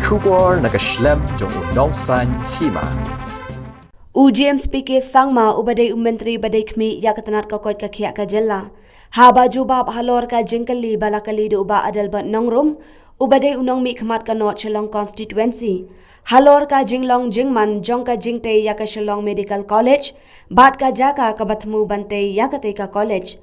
Kubor nakaslem jong unongsan Hima. James PK Sangma ubadai menteri badai khmi yakatanat kokot ka khia ka jella haba jubab halor ka jengkali balakali do uba adalbat nongrum ubadai unong mi khmat ka not Shillong constituency halor ka jinglong jingman jong ka jingte yaka Shillong Medical College bat ka Jaka ka bathmu bante yakate ka college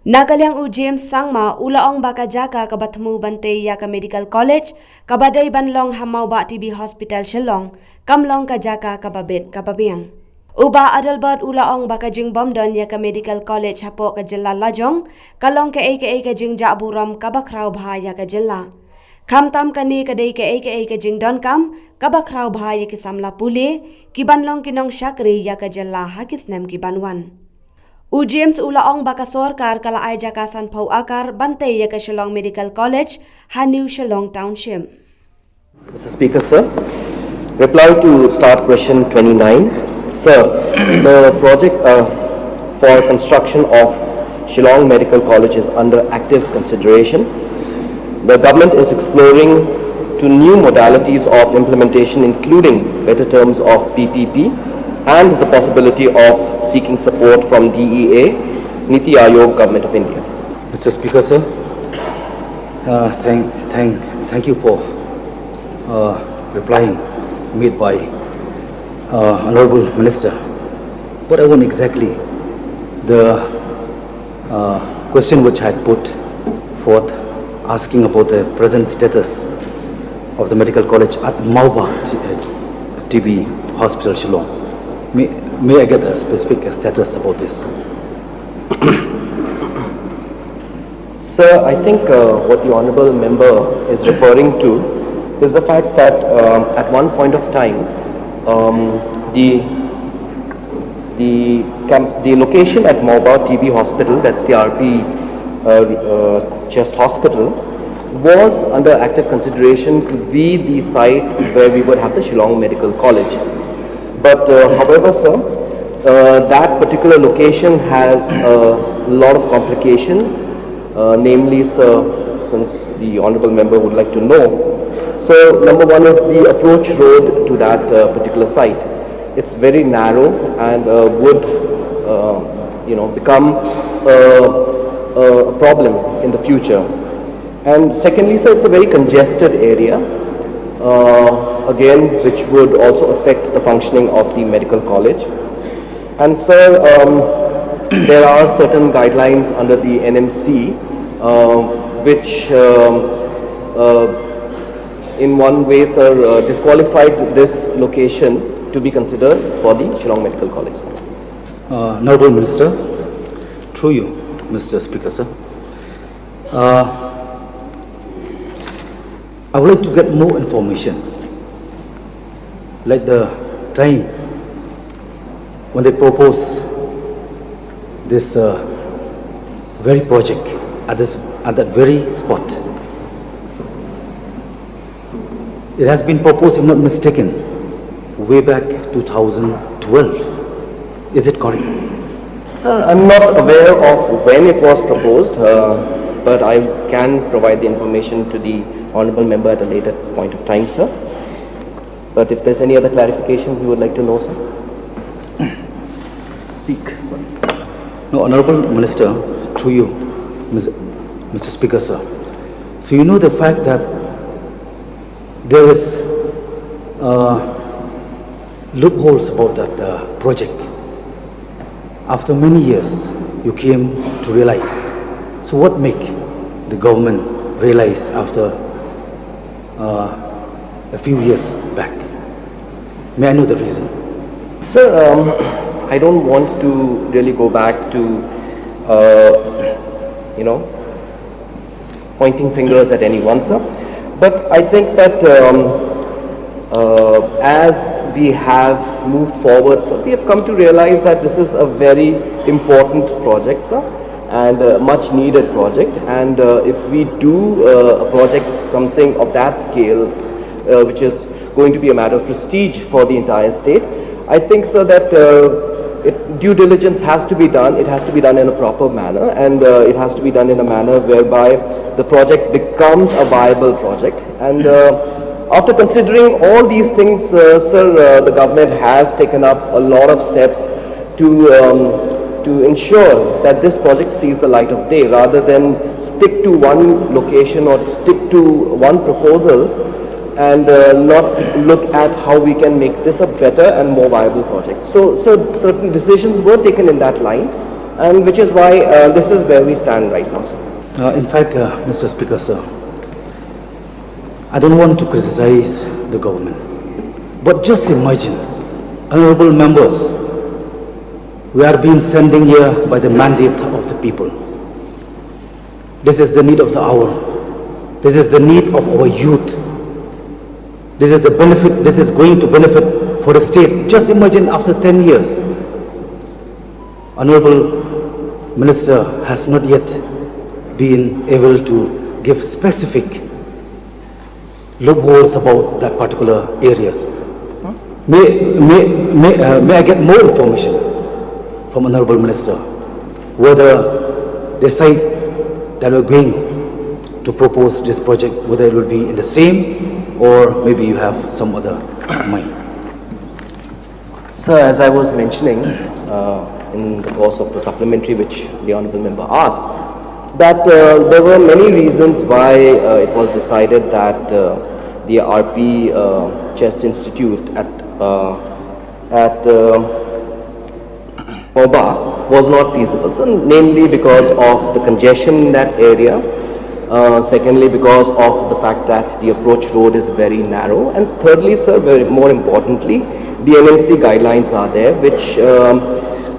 Nakalyang James Sangma ulaong baka Jaka ka bathmu bante yaka Medical College kabadai banlong hamau ba TB Hospital Shillong kamlong ka Jaka ka babet ka babiang Uba adalbat ulaong baka jing bomdon yaka Medical College hapo ka jilla lajong kalong ka aka jing jaburam kabakraw bha yaka jilla Kamtam kani kadai ka aka jing don kam kabakraw bha yaka samla pule kibanlong kinong syakri yaka jilla hakisnem kibanwan James ulaong baka sorkar kala ay Jaka san pau akar bante yaka Shillong Medical College Haniu Shillong Township Mr. Speaker, sir, reply to start question 29. Sir, the project for construction of Shillong Medical College is under active consideration. The government is exploring to new modalities of implementation, including better terms of PPP and the possibility of seeking support from DEA, Niti Aayog, Government of India. Mr. Speaker, sir, thank you for replying made by Honorable Minister. But I want exactly the question which I had put forth asking about the present status of the medical college at Mauba TB Hospital Shillong. May I get a specific status about this? Sir, I think what the Honourable Member is referring to is the fact that at one point of time the location at Mauba TB Hospital, that's the RP Chest Hospital, was under active consideration to be the site where we would have the Shillong Medical College. But however, sir, that particular location has a lot of complications, namely, sir, since the Honourable Member would like to know. So, number one is the approach road to that particular site. It's very narrow and would, become a problem in the future. And secondly, sir, it's a very congested area, again, which would also affect the functioning of the medical college. And sir, there are certain guidelines under the NMC which in one way, sir, disqualified this location to be considered for the Shillong Medical College, sir. Honourable Minister, through you, Mr. Speaker, sir. I would like to get more information, like the time when they propose this very project at that very spot. It has been proposed, if not mistaken, way back 2012. Is it correct? Sir, I'm not aware of when it was proposed, but I can provide the information to the Honourable Member at a later point of time, sir. But if there's any other clarification you would like to know, sir. Seek. Sorry. No, Honourable Minister, through you, Mr. Speaker, sir. So you know the fact that there is loopholes about that project. After many years, you came to realize. So what make the government realize after a few years back? May I know the reason? Sir, I don't want to really go back to, pointing fingers at anyone, sir. But I think that as we have moved forward, sir, we have come to realize that this is a very important project, sir, and a much needed project. And if we do a project something of that scale, which is going to be a matter of prestige for the entire state, I think, sir, that due diligence has to be done. It has to be done in a proper manner, and it has to be done in a manner whereby the project becomes a viable project. And After considering all these things, sir, the government has taken up a lot of steps to ensure that this project sees the light of day, rather than stick to one location or stick to one proposal and not look at how we can make this a better and more viable project. So certain decisions were taken in that line, and which is why this is where we stand right now, sir. In fact, Mr. Speaker, sir, I don't want to criticize the government, but just imagine, honorable members, we are being sent in here by the mandate of the people. This is the need of the hour. This is the need of our youth. This is the benefit, this is going to benefit for the state. Just imagine after 10 years, Honorable Minister has not yet been able to give specific loopholes about that particular areas. May I get more information from Honorable Minister whether the site that we're going to propose this project, whether it will be in the same or maybe you have some other mind? Sir, as I was mentioning in the course of the supplementary which the Honourable Member asked, that there were many reasons why it was decided that the RP Chest Institute at Moba was not feasible. So, namely because of the congestion in that area, secondly because of the fact that the approach road is very narrow, and thirdly, sir, more importantly, the NMC guidelines are there which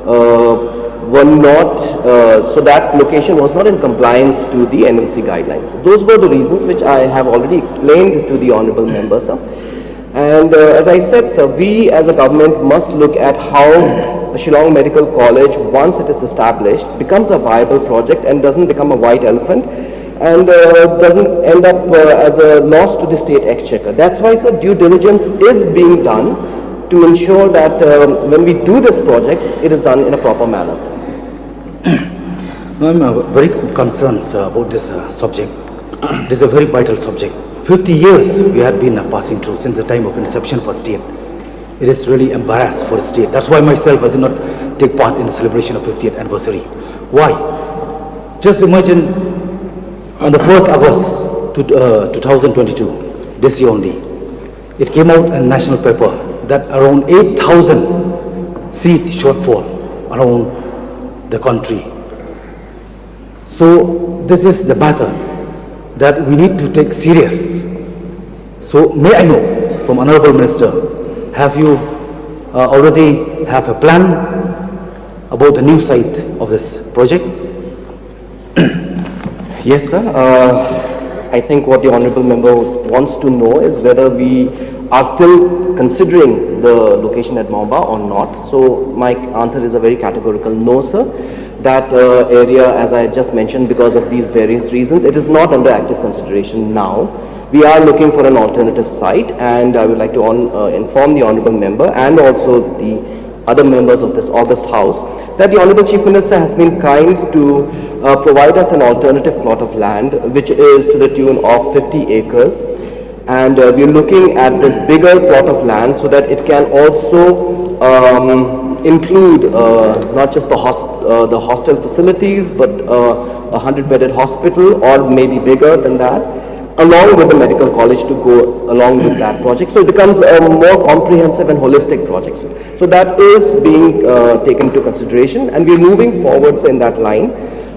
were not, so that location was not in compliance to the NMC guidelines. Those were the reasons which I have already explained to the Honourable Member, sir. And as I said, sir, we as a government must look at how the Shillong Medical College, once it is established, becomes a viable project and doesn't become a white elephant and doesn't end up as a loss to the state exchequer. That's why, sir, due diligence is being done to ensure that when we do this project, it is done in a proper manner, sir. No, I'm very concerned, sir, about this subject. This is a very vital subject. 50 years we had been passing through since the time of inception for state. It is really embarrassed for the state. That's why myself I did not take part in the celebration of 50th anniversary. Why? Just imagine on the 1st August 2022, this year only, it came out in national paper that around 8,000 seat shortfall around the country. So this is the matter that we need to take serious. So may I know from Honourable Minister, have you already have a plan about the new site of this project? Yes, sir. I think what the Honourable Member wants to know is whether we are still considering the location at Maumba or not. So my answer is a very categorical no, sir. That area, as I just mentioned, because of these various reasons, it is not under active consideration now. We are looking for an alternative site, and I would like to inform the Honourable Member and also the other members of this August House that the Honourable Chief Minister has been kind to provide us an alternative plot of land which is to the tune of 50 acres, and we are looking at this bigger plot of land so that it can also include not just the hostel facilities but a 100-bedded hospital or maybe bigger than that, along with the medical college to go along with that project. So it becomes a more comprehensive and holistic project. So that is being taken into consideration, and we are moving forwards in that line.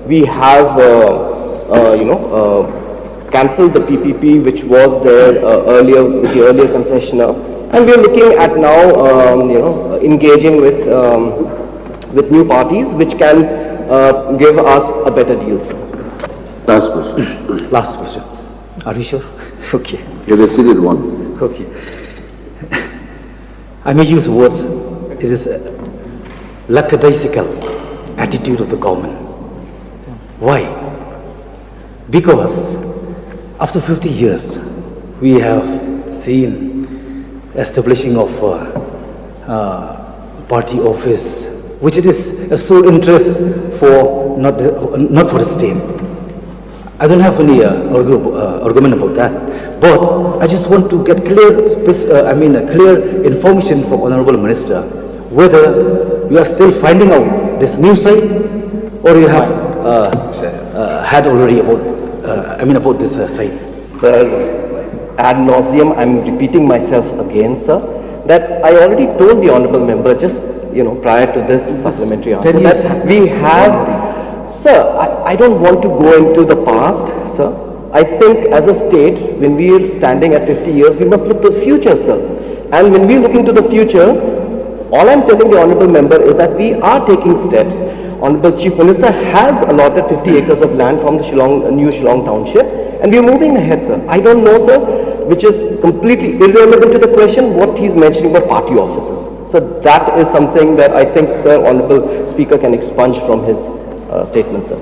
We have, cancelled the PPP which was there earlier with the earlier concessionaire, and we are looking at now, engaging with new parties which can give us a better deal. Last question. Last question. Are you sure? Okay. You have exceeded one. Okay. I may use words. It is a lackadaisical attitude of the government. Why? Because after 50 years, we have seen establishing of party office, which it is a sole interest for not for the state. I don't have any argument about that. But I just want to get clear, clear information from Honorable Minister whether you are still finding out this new site, or you have had already about this site. Sir, ad nauseum, I'm repeating myself again, sir, that I already told the honorable member just, prior to this supplementary answer, 10 years that we have, sir, I don't want to go into the past, sir. I think as a state, when we are standing at 50 years, we must look to the future, sir. And when we look into the future, all I'm telling the honorable member is that we are taking steps. Honorable Chief Minister has allotted 50 acres of land from the new Shillong township, and we are moving ahead, sir. I don't know, sir, which is completely irrelevant to the question, what he's mentioning about party offices. So that is something that I think, sir, Honorable Speaker can expunge from his statement, sir.